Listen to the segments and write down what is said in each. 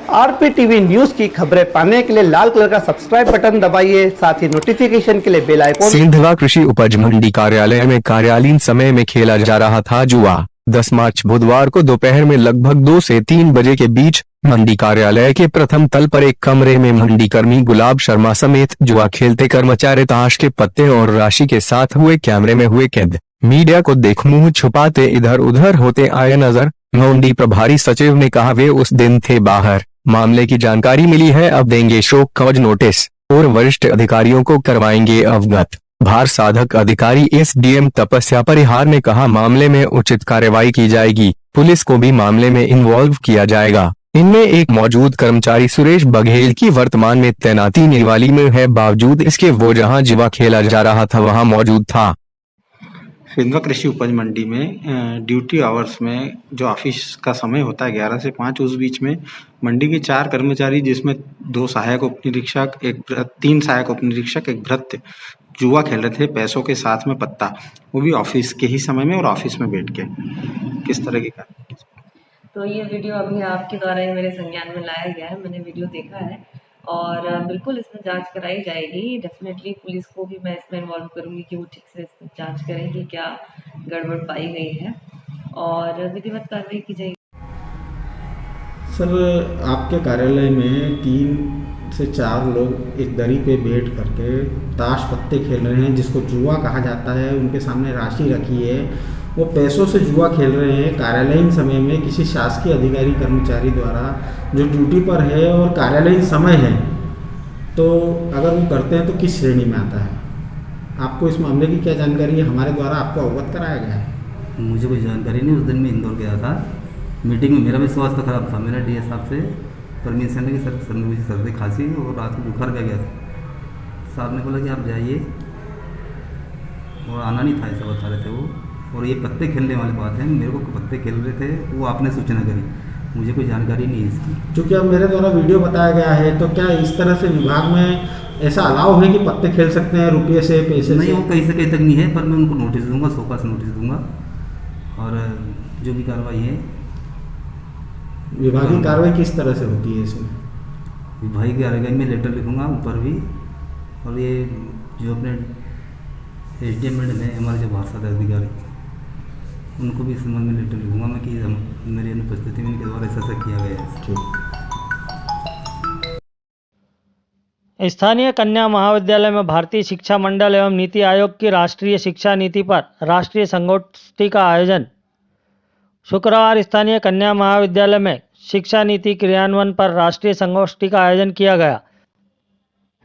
RPTV news की खबरें पाने के लिए लाल कलर का सब्सक्राइब बटन दबाइए, साथ ही नोटिफिकेशन के लिए बेल आइकॉन। सिंधवा कृषि उपज मंडी कार्यालय में कार्यालयीन समय में खेला जा रहा था जुआ। 10 मार्च बुधवार को दोपहर में लगभग 2 से 3 बजे के बीच मंडी कार्यालय के प्रथम तल पर एक कमरे में मंडी कर्मी गुलाब शर्मा समेत जुआ खेलते कर्मचारी ताश के पत्ते और राशि के साथ हुए कैमरे में हुए कैद। मीडिया को देख मुंह छुपाते इधर उधर होते आए नजर। मंडी प्रभारी सचिव ने कहा वे उस दिन थे बाहर। मामले की जानकारी मिली है, अब देंगे शो कॉज नोटिस और वरिष्ठ अधिकारियों को करवाएंगे अवगत। भार साधक अधिकारी SDM तपस्या परिहार ने कहा मामले में उचित कार्रवाई की जाएगी, पुलिस को भी मामले में इन्वॉल्व किया जाएगा। इनमें एक मौजूद कर्मचारी सुरेश बघेल की वर्तमान में तैनाती निवाली में है, बावजूद इसके वो जहां जुआ खेला जा रहा था वहां मौजूद था। सिंधवा कृषि उपज मंडी में ड्यूटी आवर्स में जो ऑफिस का समय होता है 11 से 5, उस बीच में मंडी के 4 कर्मचारी जिसमें 2 सहायक उप निरीक्षक, 3 सहायक उप निरीक्षक, एक भृत्य जुआ खेल रहे थे पैसों के साथ में पत्ता, वो भी ऑफिस के ही समय में और ऑफिस में बैठ के। किस तरह की कार्रवाई? तो ये वीडियो अभी आपके द्वारा ही मेरे संज्ञान में लाया गया है। मैंने वीडियो देखा है और बिल्कुल इसमें जांच कराई जाएगी। डेफिनेटली पुलिस को भी मैं इसमें इन्वॉल्व करूंगी कि वो ठीक से इसमें जांच करें कि क्या गड़बड़ पाई गई है और विधिवत कार्रवाई की जाएगी। सर, आपके कार्यालय में 3 से 4 लोग एक दरी पे बैठ करके ताश पत्ते खेल रहे हैं, जिसको जुआ कहा जाता है। उनके सामने राशि रखी है, वो पैसों से जुआ खेल रहे हैं कार्यालयीन समय में किसी शासकीय अधिकारी कर्मचारी द्वारा जो ड्यूटी पर है और कार्यालयीन समय है। तो अगर वो करते हैं तो किस श्रेणी में आता है? आपको इस मामले की क्या जानकारी है? हमारे द्वारा आपको अवगत कराया गया है। मुझे कोई जानकारी नहीं। उस दिन मैं इंदौर गया था मीटिंग में, मेरा भी स्वास्थ्य खराब था। मेरा DA साहब से परमिशन लगी, सर मुझे सर्दी खांसी और रात को बुखार भी आ गया था। साहब ने बोला कि आप जाइए और आना नहीं था, ऐसा बता रहे थे वो। और ये पत्ते खेलने वाली बात है, मेरे को पत्ते खेल रहे थे, वो आपने सूचना करी, मुझे कोई जानकारी नहीं है इसकी। चूँकि अब मेरे द्वारा वीडियो बताया गया है, तो क्या इस तरह से विभाग में ऐसा अलाउ है कि पत्ते खेल सकते हैं रुपये से, पैसे नहीं से? वो कहीं से कहीं तक नहीं है, पर मैं उनको नोटिस दूंगा, 100 का नोटिस दूंगा और जो भी कार्रवाई है। विभागीय कार्रवाई किस तरह से होती है इसमें? विभागीय कार्रवाई में लेटर लिखूंगा ऊपर भी, और ये जो अपने SDM मैडम है, हमारे जो भार साधक अधिकारी, उनको भी इस संबंध में लेटर लिखूंगा मैं कि मेरी अनुपस्थिति में इनके द्वारा ऐसा किया गया है। ठीक। स्थानीय कन्या महाविद्यालय में भारतीय शिक्षा मंडल एवं नीति आयोग की राष्ट्रीय शिक्षा नीति पर राष्ट्रीय संगोष्ठी का आयोजन। शुक्रवार स्थानीय कन्या महाविद्यालय में शिक्षा नीति क्रियान्वयन पर राष्ट्रीय संगोष्ठी का आयोजन किया गया,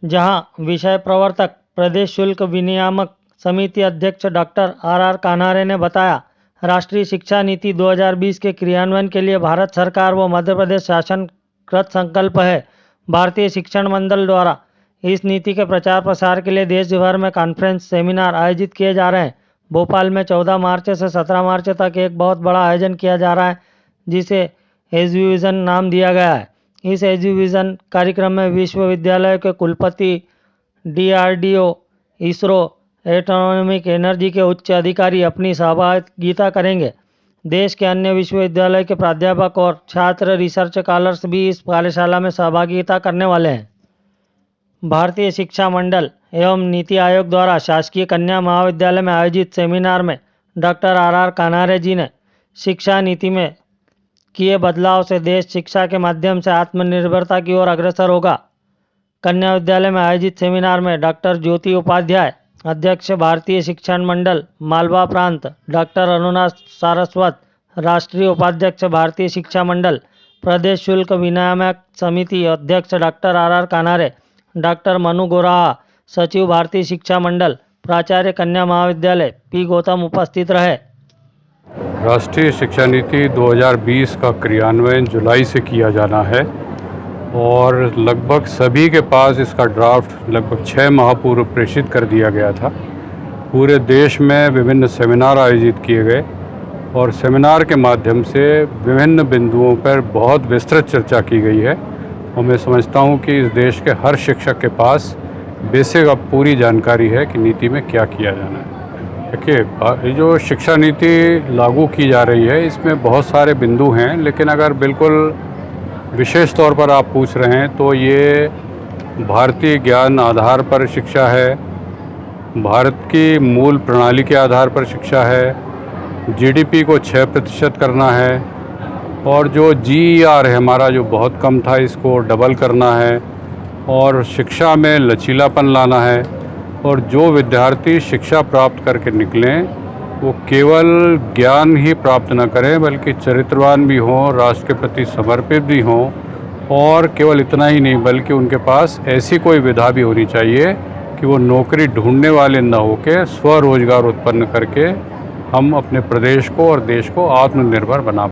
जहां विषय प्रवर्तक प्रदेश शुल्क विनियामक समिति अध्यक्ष डॉक्टर RR कान्हारे ने बताया, राष्ट्रीय शिक्षा नीति 2020 के क्रियान्वयन के लिए भारत सरकार व मध्य प्रदेश शासन कृत संकल्प है। भारतीय शिक्षण मंडल द्वारा इस नीति के प्रचार प्रसार के लिए देश भर में कॉन्फ्रेंस सेमिनार आयोजित किए जा रहे हैं। भोपाल में 14 मार्च से 17 मार्च तक एक बहुत बड़ा आयोजन किया जा रहा है, जिसे एजुविजन नाम दिया गया है। इस एजुविजन कार्यक्रम में विश्वविद्यालय के कुलपति, DRDO, इसरो, एटॉमिक एनर्जी के उच्च अधिकारी अपनी सहभागिता करेंगे। देश के अन्य विश्वविद्यालय के प्राध्यापक और छात्र रिसर्च स्कॉलर्स भी इस कार्यशाला में सहभागिता करने वाले हैं। भारतीय शिक्षा मंडल एवं नीति आयोग द्वारा शासकीय कन्या महाविद्यालय में आयोजित सेमिनार में डॉक्टर RR कान्हारे जी ने शिक्षा नीति में किए बदलाव से देश शिक्षा के माध्यम से आत्मनिर्भरता की ओर अग्रसर होगा। कन्या विद्यालय में आयोजित सेमिनार में डॉक्टर ज्योति उपाध्याय, अध्यक्ष भारतीय शिक्षण मंडल मालवा प्रांत, डॉक्टर अनुनाथ सारस्वत, राष्ट्रीय उपाध्यक्ष भारतीय शिक्षा मंडल, प्रदेश शुल्क विनियामक समिति अध्यक्ष डॉक्टर RR कान्हारे, डॉक्टर मनु गोराहा, सचिव भारतीय शिक्षा मंडल, प्राचार्य कन्या महाविद्यालय P गौतम उपस्थित रहे। राष्ट्रीय शिक्षा नीति 2020 का क्रियान्वयन जुलाई से किया जाना है और लगभग सभी के पास इसका ड्राफ्ट लगभग 6 माह पूर्व प्रेषित कर दिया गया था। पूरे देश में विभिन्न सेमिनार आयोजित किए गए और सेमिनार के माध्यम से विभिन्न बिंदुओं पर बहुत विस्तृत चर्चा की गई है और मैं समझता हूं कि इस देश के हर शिक्षक के पास बेसिक अब पूरी जानकारी है कि नीति में क्या किया जाना है। देखिए, ये जो शिक्षा नीति लागू की जा रही है इसमें बहुत सारे बिंदु हैं, लेकिन अगर बिल्कुल विशेष तौर पर आप पूछ रहे हैं तो ये भारतीय ज्ञान आधार पर शिक्षा है, भारत की मूल प्रणाली के आधार पर शिक्षा है, जीडीपी को 6% करना है और जो GER है हमारा जो बहुत कम था इसको डबल करना है और शिक्षा में लचीलापन लाना है और जो विद्यार्थी शिक्षा प्राप्त करके निकलें वो केवल ज्ञान ही प्राप्त न करें बल्कि चरित्रवान भी हों, राष्ट्र के प्रति समर्पित भी हों और केवल इतना ही नहीं बल्कि उनके पास ऐसी कोई विधा भी होनी चाहिए कि वो नौकरी ढूंढने वाले न होकर स्वरोजगार उत्पन्न करके हम अपने प्रदेश को और देश को आत्मनिर्भर बना